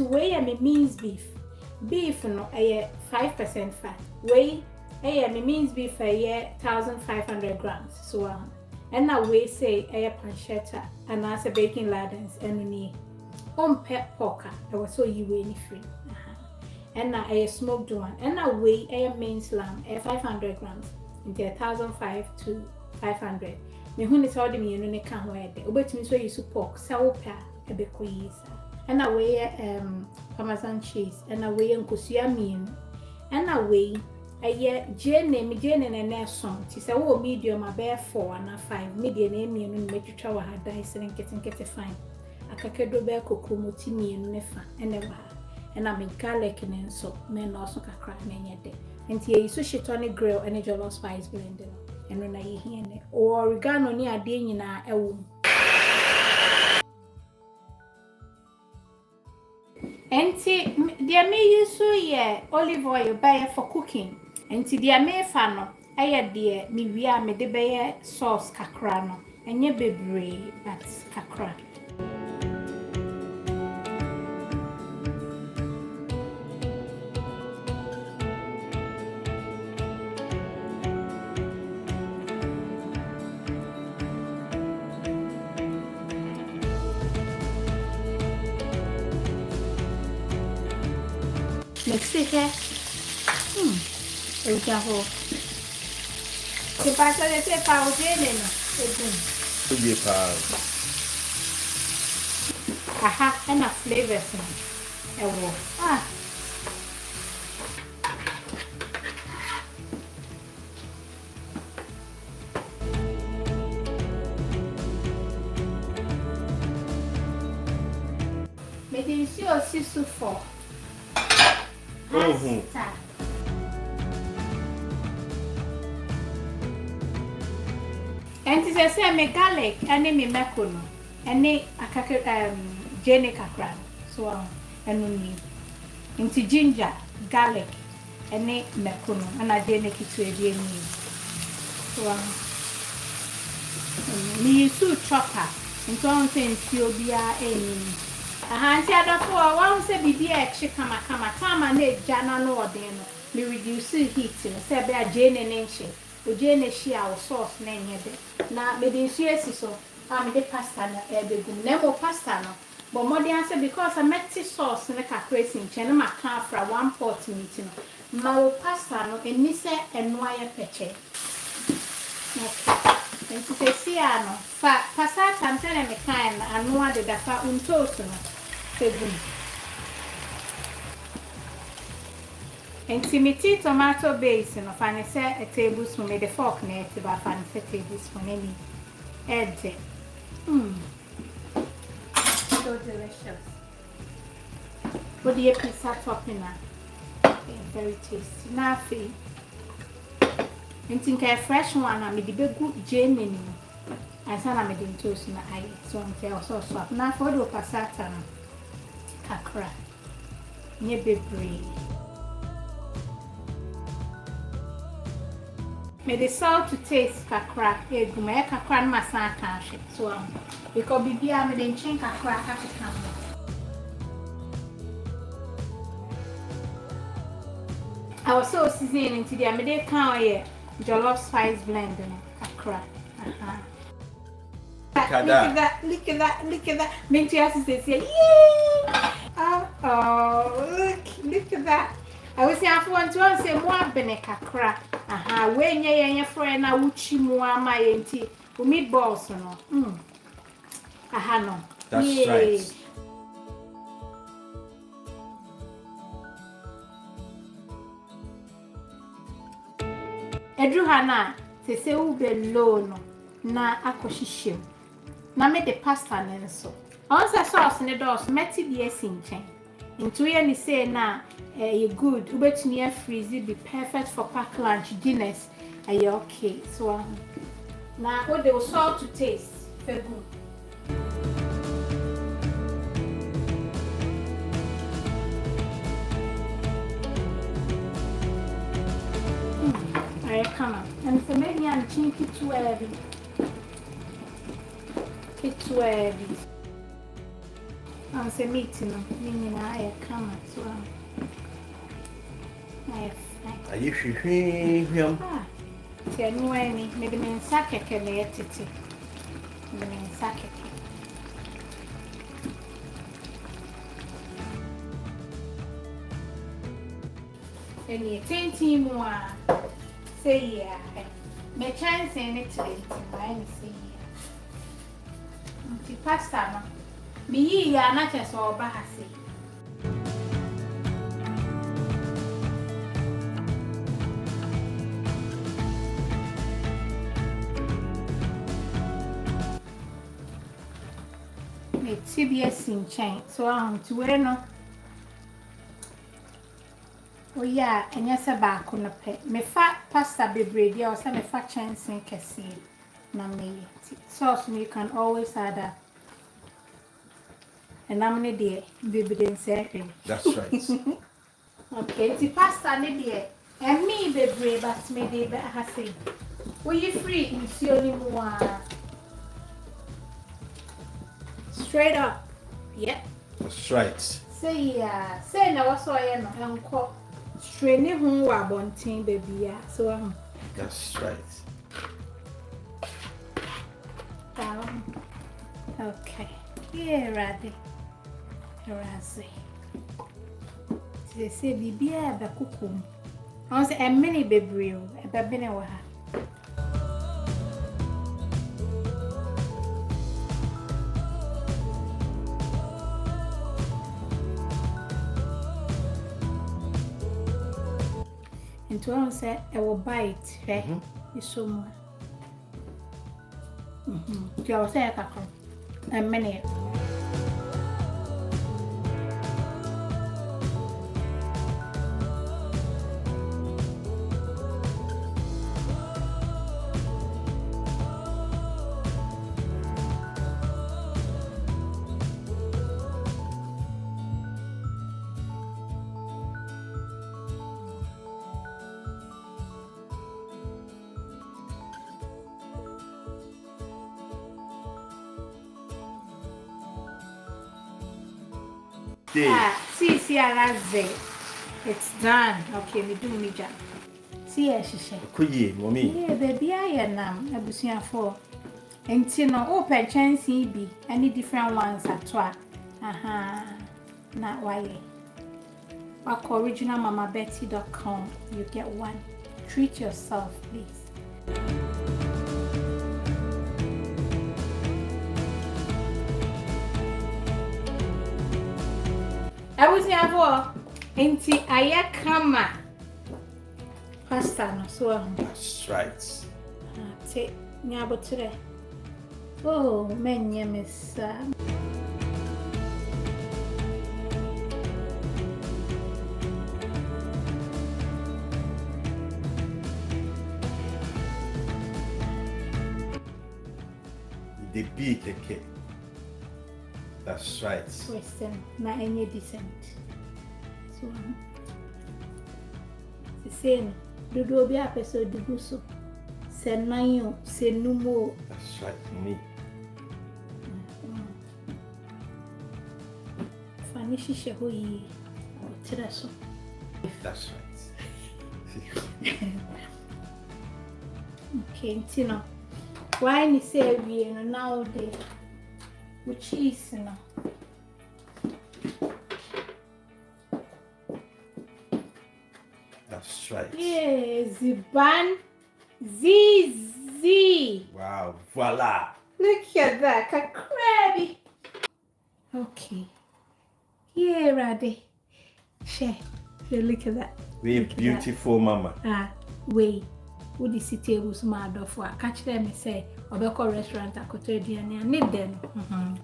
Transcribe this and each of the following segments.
Into way I minced beef. Beef no 5% fat. Way I minced beef 1,500 grams. So and now we say pancetta and as a baking ladens and ni pet pork. I was so you any free. And now smoked one. And now we minced lamb 500 grams into 1,500 to 500. Me who is all the me no can wear the obet me so you pork sour pa a bequeeze. And away parmesan cheese and away nkosua mean and away jane and a song. Tis a medium a bear 4 and a 5 medium amy and make you travel her dice and get a fine. A cakedo bear cocomoti me and nefa and never. And I make garlic and so men also can cry many a day. And here is shito on a grill and a jollof spice blender. And when I hear it, or oregano near a day in a womb. And dear me use so olive oil buy for cooking. And dear me fano, dear me we are me de sauce kakrano, and ye baby but kakra. Mix it here. Ejisu. The pasta de se pauze aha, and a flavors. Maybe see or see so for. And it is a me garlic and me MAKOLA and a jene kakra so and only into ginger, garlic and me MAKOLA and a jene to a so me use chopper and so on things you'll be a handy other for one say be kama time and jana no ordeno. Me reduce heat say be a jane and inch. Ujene share our sauce na nyede. Na me dey suesi so. Am de pasta na ebegum. Na mo pasta no. But more dey answer because I met sauce na kakra sinche na maka fra 1 pot meat no. Ma wo pasta no eni se enwa ye peche. Okay. Enti se sia no. Fa passata antene me kan na anwa de dafa untoast no. Sebum. And timothy tomato base, and if I say a tablespoon, made a fork native, I find a tablespoon any egg. So delicious. What do you pizza topping? Very tasty. Now, and think a fresh one, I made the big good Jane. I said I made in toast in the eye, so I'm also swap. Now for the passata, Accra, near baby. May the salt to taste kakra, eguma kakra na masan kanhwe. So because bibia me den chin kakra ka come. I was so seasoning into the me kan here jollof spice blend kakra. Look at that. Make you say yay! Oh, look at that. I was saying for one to say more bene kakra. Aha, when your friend na uchi muama yenti, meatballs no. Aha no. That's right. Edru hana, se ube low no, na akoshishem. Na me the pasta nenso. Once sauce ne dos, meti bi esinchen. Into ye ni say na you good. Ubet near freeze be perfect for pack lunch dinners. Are you okay? So now what they will salt to taste. Very good. Alright, come on. And so maybe I'm chinky too heavy. It's too heavy. I'm say meat no. Meaning I come so. Are you hwehwehwem? Ah. Say no any. Maybe me nsa keke na yetete. Me nsa keke. Any 10 more. Say yeah. Me chance any 20. I say yeah. Pasta no. Me yi ya na che so ba ha say. Me TBS in chain. So to we no. Oh yeah, enya se ba ko no pe. Me fa pasta bebre dia o se me fa chance kese na me. Sauce you can always add that. And I'm in the bebre say. That's right. Okay, the pasta ni there. And me bebre but me dey be ha say. Will you free in only one? Straight up. Yeah. That's right. Say yeah. Say na what so I no enko. Straight ni hu wa bontin baby ya. So That's right. Okay. Yeah, ready. Razi. Say bibi e be kukum. On say a mini bebre o, e be bene wa ha. Into on say e will bite, eh? You so more. You say a kakro. A minute. See, it's done. Okay, me do me job. See, she said. Kuye, mommy. Yeah, baby, I am. Abusia for. And no open chance be any different ones at toi. Not why. originalmamabetty.com. You get one. Treat yourself, please. I was Adwoa. Enti ayakama. Pasta no so. That's right. Take nyabo today. Oh, menye missa. The beat okay. That's right. Western, na any decent. So, the same. Dodo be a person do so. Send nayo, send no more. That's right, me. Fanishi shehoyi. Tiraso. That's right. Okay, Tino. Why ni say we no nowadays? With cheese no. That's right. Yeah, Ziban ZZ. Wow, voila. Look at that, a crabby. Okay. Yeah, Raddy. Share. Look at that. We beautiful mama. Way. Would you see tables mad of what? Catch them and say, Obeko restaurant, I could tell you, and need them.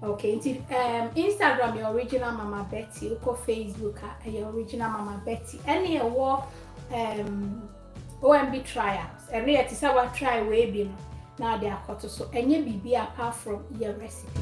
Okay, Instagram, your original Mama Betty, Uko Facebook, your original Mama Betty. Any war OMB trials. And here to say what try way now they are cut so any BB apart from your recipe.